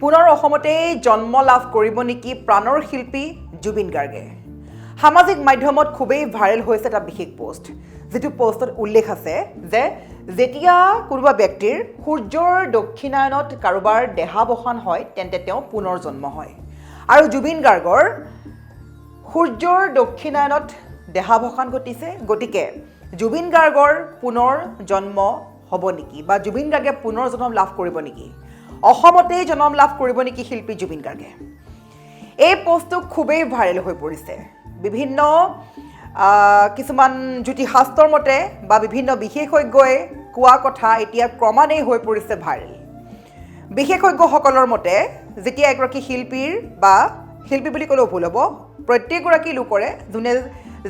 পুনৰ অসমতে জন্ম লাভ কৰিব নেকি প্ৰাণৰ শিল্পী জুবিন গাৰ্গে সামাজিক মাধ্যমত খুবেই ভাইৰেল হৈছে এটা বিশেষ পোষ্ট যেটো পোষ্টত উল্লেখ আছে যে যেতিয়া কোনোবা ব্যক্তিৰ সূৰ্যৰ দক্ষিণায়নত কাৰোবাৰ দেহাৱসান হয় তেন্তে তেওঁ পুনৰ জন্ম হয় আৰু জুবিন গাৰ্গৰ সূৰ্যৰ দক্ষিণায়নত দেহাৱসান ঘটিছে গতিকে জুবিন গাৰ্গৰ পুনৰ জন্ম হ'ব নেকি বা জুবিন গাৰ্গে পুনৰ জন্ম লাভ কৰিব নেকি অসমতেই জন্ম লাভ কৰিব নেকি শিল্পী জুবিন গাৰ্গে এই পোষ্টটো খুবেই ভাইৰেল হৈ পৰিছে বিভিন্ন কিছুমান জ্যোতিষাস্ত্ৰৰ মতে বা বিভিন্ন বিশেষজ্ঞই কোৱা কথা এতিয়া ক্ৰমান্বয়ে হৈ পৰিছে ভাইৰেল বিশেষজ্ঞসকলৰ মতে যেতিয়া এগৰাকী শিল্পীৰ বা শিল্পী বুলি ক'লেও ভুল হ'ব প্ৰত্যেকগৰাকী লোকৰে যোনে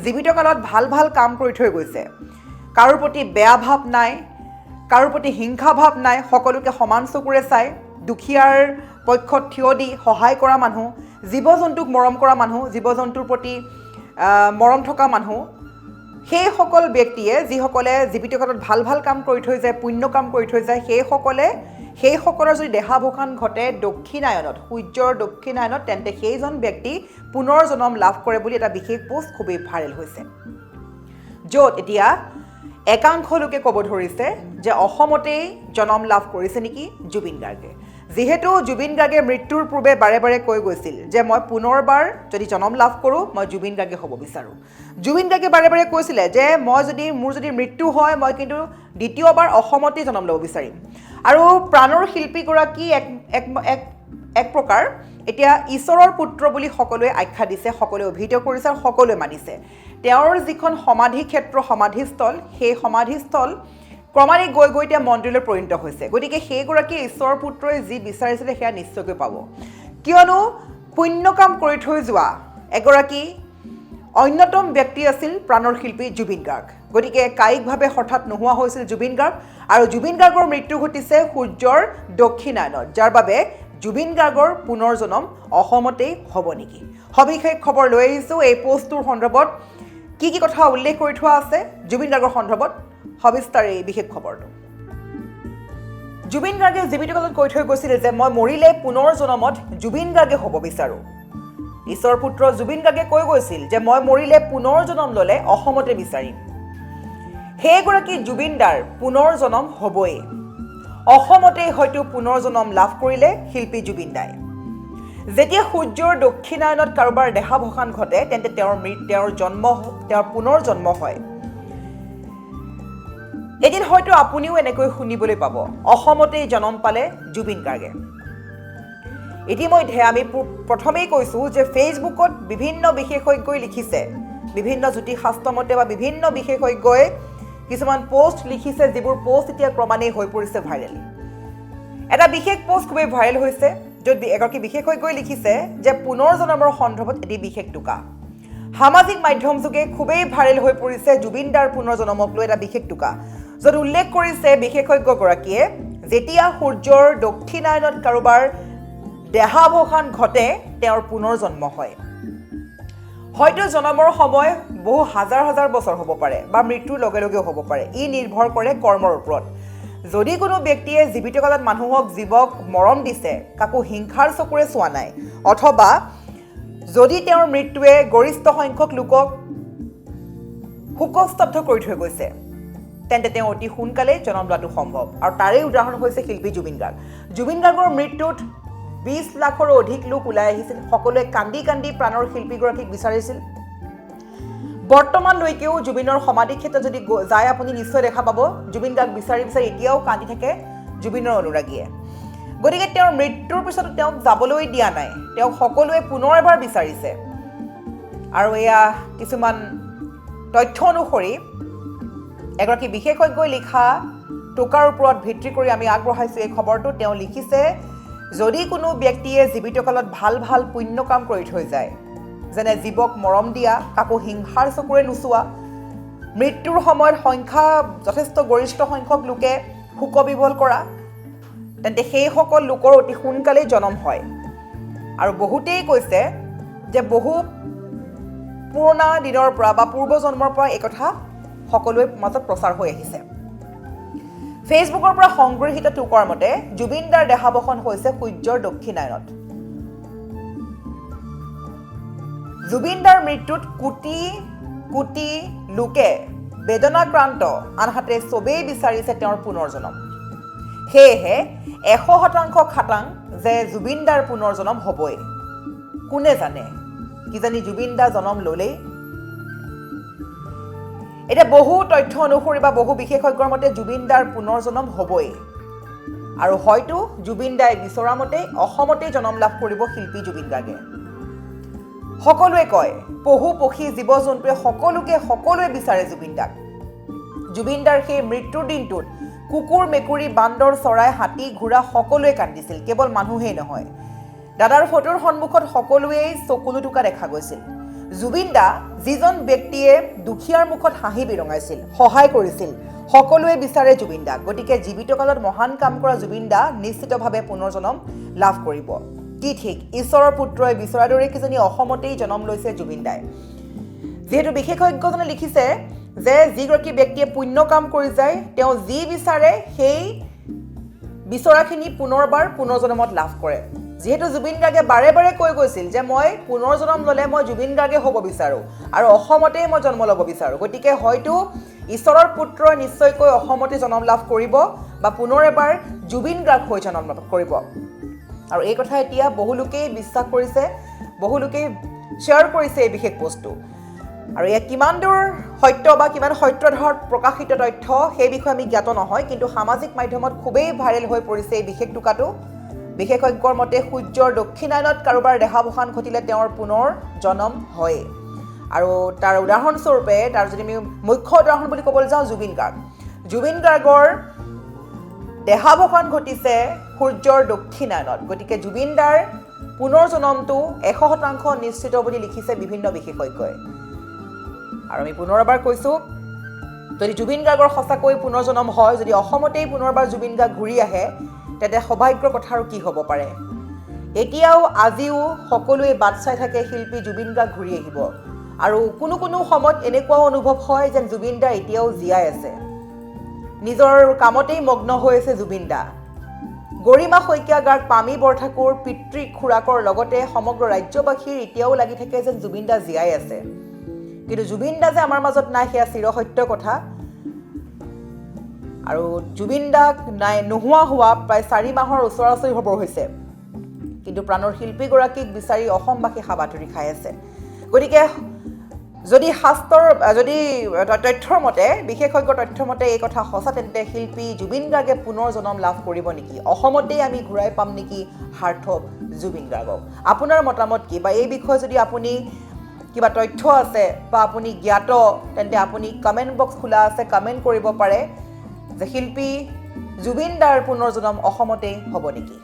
জীৱিত কালত ভাল ভাল কাম কৰি থৈ গৈছে কাৰোৰ প্ৰতি বেয়া ভাৱ নাই কাৰোৰ প্ৰতি হিংসা ভাৱ নাই সকলোকে সমান চকুৰে চাই দুখীয়াৰ পক্ষত থিয় দি সহায় কৰা মানুহ জীৱ-জন্তুক মৰম কৰা মানুহ জীৱ-জন্তুৰ প্ৰতি মৰম থকা মানুহ সেই সকল ব্যক্তিয়ে যিসকলে জীৱিত কালত ভাল ভাল কাম কৰি থৈ যায় পুণ্য কাম কৰি থৈ যায় সেইসকলৰ যদি দেহাৱসান ঘটে দক্ষিণায়নত সূৰ্যৰ দক্ষিণায়নত তেন্তে সেইজন ব্যক্তি পুনৰ জন্ম লাভ কৰে বুলি এটা বিশেষ পোষ্ট খুবেই ভাইৰেল হৈছে য'ত এতিয়া একাংশ লোকে ক'ব ধৰিছে যে অসমতেই জন্ম লাভ কৰিছে নেকি জুবিন গাৰ্গে যিহেতু জুবিন গাৰ্গে মৃত্যুৰ পূৰ্বে বাৰে বাৰে কৈ গৈছিল যে মই পুনৰবাৰ যদি জন্ম লাভ কৰোঁ মই জুবিন গাৰ্গে হ'ব বিচাৰোঁ জুবিন গাৰ্গে বাৰে বাৰে কৈছিলে যে মোৰ যদি মৃত্যু হয় মই কিন্তু দ্বিতীয়বাৰ অসমতেই জন্ম ল'ব বিচাৰিম আৰু প্ৰাণৰ শিল্পীগৰাকী এক প্ৰকাৰ এতিয়া ঈশ্বৰৰ পুত্ৰ বুলি সকলোৱে আখ্যা দিছে সকলোৱে অভিহিত কৰিছে আৰু সকলোৱে মানিছে তেওঁৰ যিখন সমাধি ক্ষেত্ৰ সমাধিস্থল সেই সমাধিস্থল ক্ৰমান্বয়ে গৈ গৈ এতিয়া মন্দিৰলৈ পৰিণত হৈছে গতিকে সেইগৰাকী ঈশ্বৰৰ পুত্ৰই যি বিচাৰিছিলে সেয়া নিশ্চয়কৈ পাব কিয়নো পুণ্য কাম কৰি থৈ যোৱা এগৰাকী অন্যতম ব্যক্তি আছিল প্ৰাণৰ শিল্পী জুবিন গাৰ্গ গতিকে কায়িকভাৱে হঠাৎ নোহোৱা হৈছিল জুবিন গাৰ্গ আৰু জুবিন গাৰ্গৰ মৃত্যু ঘটিছে সূৰ্যৰ দক্ষিণায়নত যাৰ বাবে জুবিন গাৰ্গৰ পুনৰ জন্ম অসমতেই হ'ব নেকি সবিশেষ খবৰ লৈ আহিছোঁ এই পোষ্টটোৰ সন্দৰ্ভত কি কথা উল্লেখ কৰি থোৱা আছে জুবিন গাৰ্গৰ সন্দৰ্ভত সবিস্তাৰে এই বিশেষ খবৰটো জুবিন গাৰ্গে জীৱিত কালত কৈ থৈ গৈছিল যে মই মৰিলে পুনৰ জন্মত জুবিন গাৰ্গে হ'ব বিচাৰোঁ ঈশ্বৰ পুত্ৰ জুবিন গাৰ্গে কৈ গৈছিল যে মই মৰিলে পুনৰ জন্ম ল'লে অসমতে বিচাৰিম সেইগৰাকী জুবিন দাৰ পুনৰ জন্ম হ'বই অসমতে হয়তো পুনৰ জন্ম লাভ কৰিলে শিল্পী জুবিন দাই যেতিয়া সূৰ্যৰ দক্ষিণায়নত কাৰোবাৰ দেহাৱসান ঘটে তেন্তে তেওঁৰ পুনৰ জন্ম হয় এদিন হয়তো আপুনিও এনেকৈ শুনিবলৈ পাব অসমতেই জন্ম পালে জুবিন গাৰ্গে ইতিমধ্যে আমি প্ৰথমেই কৈছোঁ যে ফেচবুকত বিভিন্ন বিশেষজ্ঞই লিখিছে বিভিন্ন জ্যোতিষাস্ত্ৰ মতে বা বিভিন্ন বিশেষজ্ঞই কিছুমান পোষ্ট লিখিছে যিবোৰ পোষ্ট এতিয়া ক্ৰমান্বয়ে হৈ পৰিছে ভাইৰেল এটা বিশেষ পোষ্ট খুবেই ভাইৰেল হৈছে য'ত এগৰাকী বিশেষজ্ঞই লিখিছে যে পুনৰ জন্মৰ সন্দৰ্ভত এটি বিশেষ টোকা সামাজিক মাধ্যম যোগে খুবেই ভাইৰেল হৈ পৰিছে জুবিন দাৰ পুনৰ জন্মক লৈ এটা বিশেষ টোকা য'ত উল্লেখ কৰিছে বিশেষজ্ঞগৰাকীয়ে যেতিয়া সূৰ্যৰ দক্ষিণায়নত কাৰোবাৰ দেহাৱসান ঘটে তেওঁৰ পুনৰ জন্ম হয় হয়তো জন্মৰ সময় বহু হাজাৰ হাজাৰ বছৰ হ'ব পাৰে বা মৃত্যুৰ লগে লগেও হ'ব পাৰে ই নিৰ্ভৰ কৰে কৰ্মৰ ওপৰত যদি কোনো ব্যক্তিয়ে জীৱিত কালত মানুহক জীৱক মৰম দিছে কাকো হিংসাৰ চকুৰে চোৱা নাই অথবা যদি তেওঁৰ মৃত্যুৱে গৰিষ্ঠ সংখ্যক লোকক শোকস্তব্ধ কৰি থৈ গৈছে তেন্তে তেওঁ অতি সোনকালেই জন্ম লোৱাটো সম্ভৱ আৰু তাৰেই উদাহৰণ হৈছে শিল্পী জুবিন গাৰ্গৰ মৃত্যুত 20 লাখৰো অধিক লোক ওলাই আহিছিল সকলোৱে কান্দি কান্দি প্ৰাণৰ শিল্পীগৰাকীক বিচাৰিছিল বৰ্তমানলৈকেও জুবিনৰ সমাধি ক্ষেত্ৰত যদি যায় আপুনি নিশ্চয় দেখা পাব জুবিন গাৰ্গ বিচাৰি এতিয়াও কান্দি থাকে জুবিনৰ অনুৰাগীয়ে গতিকে তেওঁৰ মৃত্যুৰ পিছতো তেওঁক যাবলৈ দিয়া নাই তেওঁক সকলোৱে পুনৰ এবাৰ বিচাৰিছে আৰু এয়া কিছুমান তথ্য অনুসৰি এগৰাকী বিশেষজ্ঞই লিখা টোকাৰ ওপৰত ভিত্তি কৰি আমি আগবঢ়াইছোঁ এই খবৰটো তেওঁ লিখিছে যদি কোনো ব্যক্তিয়ে জীৱিত কালত ভাল ভাল পুণ্য কাম কৰি থৈ যায় যেনে জীৱক মৰম দিয়া কাকো হিংসাৰ চকুৰে নোচোৱা মৃত্যুৰ সময়ত যথেষ্ট গৰিষ্ঠ সংখ্যক লোকে শোকবিহ্বল কৰা তেন্তে সেইসকল লোকৰ অতি সোনকালেই জন্ম হয় আৰু বহুতেই কৈছে যে বহু পুৰণা দিনৰ পৰা বা পূৰ্বজন্মৰ পৰা এই কথা সকলোৰে মাজত প্ৰচাৰ হৈ আহিছে ফেচবুকৰ পৰা সংগৃহীত টুকৰ মতে জুবিন দাৰ দেহাৱসান হৈছে সূৰ্যৰ দক্ষিণায়নত। জুবিন দাৰ মৃত্যুত কোটি কোটি লোকে বেদনাক্ৰান্ত, আনহাতে চবেই বিচাৰিছে তেওঁৰ পুনৰ জনম। সেয়েহে 100% খাটাং যে জুবিন দাৰ পুনৰ জনম হ'বই। কোনে জানে, কিজানি জুবিন দা জনম ল'লেই। এতিয়া বহু তথ্য অনুসৰি বা বহু বিশেষজ্ঞৰ মতে জুবিন দাৰ পুনৰ জনম হ'বই, আৰু হয়তো জুবিন দাই বিচৰা মতেই অসমতেই জনম লাভ কৰিব শিল্পী জুবিন গাৰ্গে। সকলোৱে কয়, পশু পক্ষী জীৱ জন্তুৱে সকলোৱে বিচাৰে জুবিন দাক। জুবিন দাৰ সেই মৃত্যুৰ দিনটোত কুকুৰ মেকুৰী বান্দৰ চৰাই হাতী ঘোঁৰা সকলোৱে কান্দিছিল, কেৱল মানুহেই নহয়। দাদাৰ ফটোৰ সন্মুখত সকলোৱেই চকুলো টোকা দেখা গৈছিল। জুবিন দা যিজন ব্যক্তিয়ে দুখীয়াৰ মুখত হাঁহি বিৰঙাইছিল, সহায় কৰিছিল, সকলোৱে বিচাৰে জুবিন দাক। গতিকে জীৱিত কালত মহান কাম কৰা জুবিন দা নিশ্চিতভাৱে পুনৰ জনম লাভ কৰিব। কি ঠিক, ঈশ্বৰৰ পুত্ৰই বিচৰাৰ দৰে কিজানি অসমতেই জনম লৈছে জুবিন দাই। যিহেতু বিশেষজ্ঞজনে লিখিছে যে যিগৰাকী ব্যক্তিয়ে পুণ্য কাম কৰি যায়, তেওঁ যি বিচাৰে সেই বিচৰাখিনি পুনৰ জনমত লাভ কৰে। যিহেতু জুবিন গাৰ্গে বাৰে বাৰে কৈ গৈছিল যে মই পুনৰ জনম ল'লে মই জুবিন গাৰ্গে হ'ব বিচাৰোঁ আৰু অসমতেই মই জন্ম ল'ব বিচাৰোঁ। গতিকে হয়তো ঈশ্বৰৰ পুত্ৰই নিশ্চয়কৈ অসমতে জনম লাভ কৰিব বা পুনৰ এবাৰ জুবিন গাৰ্গ হৈ জনম লাভ কৰিব। আৰু এই কথা এতিয়া বহু লোকেই বিশ্বাস কৰিছে, বহু লোকেই শ্বেয়াৰ কৰিছে এই বিশেষ বস্তু। আৰু এয়া কিমান দূৰ সত্য বা কিমান সত্যধৰত প্ৰকাশিত তথ্য সেই বিষয়ে আমি জ্ঞাত নহয়, কিন্তু সামাজিক মাধ্যমত খুবেই ভাইৰেল হৈ পৰিছে এই বিশেষ টোকাটো। বিশেষজ্ঞৰ মতে সূৰ্যৰ দক্ষিণায়নত কাৰোবাৰ দেহাৱসান ঘটিলে তেওঁৰ পুনৰ জনম হয়। আৰু তাৰ উদাহৰণস্বৰূপে তাৰ যদি আমি মুখ্য উদাহৰণ বুলি ক'বলৈ যাওঁ জুবিন গাৰ্গৰ দেহাৱসান ঘটিছে সূৰ্যৰ দক্ষিণায়নত। গতিকে জুবিন দাৰ পুনৰ জনমটো 100% নিশ্চিত বুলি লিখিছে বিভিন্ন বিশেষজ্ঞই। আৰু আমি পুনৰ এবাৰ কৈছোঁ, যদি জুবিন গাৰ্গৰ সঁচাকৈ পুনৰ জনম হয়, যদি অসমতেই পুনৰবাৰ জুবিন গাৰ্গ ঘূৰি আহে, তেন্তে সৌভাগ্যৰ কথা আৰু কি হ'ব পাৰে। এতিয়াও আজিও সকলোৱে বাট চাই থাকে শিল্পী জুবিন গাৰ্গ ঘূৰি আহিব। আৰু কোনো সময়ত এনেকুৱাও অনুভৱ হয় যেন জুবিন দা এতিয়াও জীয়াই আছে, নিজৰ কামতেই মগ্ন হৈ আছে জুবিন দা। গৰিমা শইকীয়া গাৰ্গ, পামী বৰঠাকুৰ, পিতৃ খুৰাকৰ লগতে সমগ্ৰ ৰাজ্যবাসীৰ এতিয়াও লাগি থাকে যেন জুবিন দা জীয়াই আছে। কিন্তু জুবিন দা যে আমাৰ মাজত নাই সেয়া চিৰসত্য কথা। আৰু জুবিন দাক নোহোৱা হোৱা প্ৰায় 4 মাহৰ ওচৰা-ওচৰি হ'ব হৈছে, কিন্তু প্ৰাণৰ শিল্পীগৰাকীক বিচাৰি অসমবাসী হাবাথুৰি খাই আছে। গতিকে যদি তথ্যৰ মতে, বিশেষজ্ঞৰ তথ্যৰ মতে এই কথা সঁচা, তেন্তে শিল্পী জুবিন গাৰ্গে পুনৰ জনম লাভ কৰিব নেকি? অসমতেই আমি ঘূৰাই পাম নেকি সাৰ্থক জুবিন গাৰ্গক? আপোনাৰ মতামত কি? বা এই বিষয়ে যদি আপুনি কিবা তথ্য আছে বা আপুনি জ্ঞাত, তেন্তে আপুনি কমেণ্ট বক্স খোলা আছে, কমেণ্ট কৰিব পাৰে যে শিল্পী জুবিন দাৰ পুনৰ জনম অসমতেই হ'ব নেকি?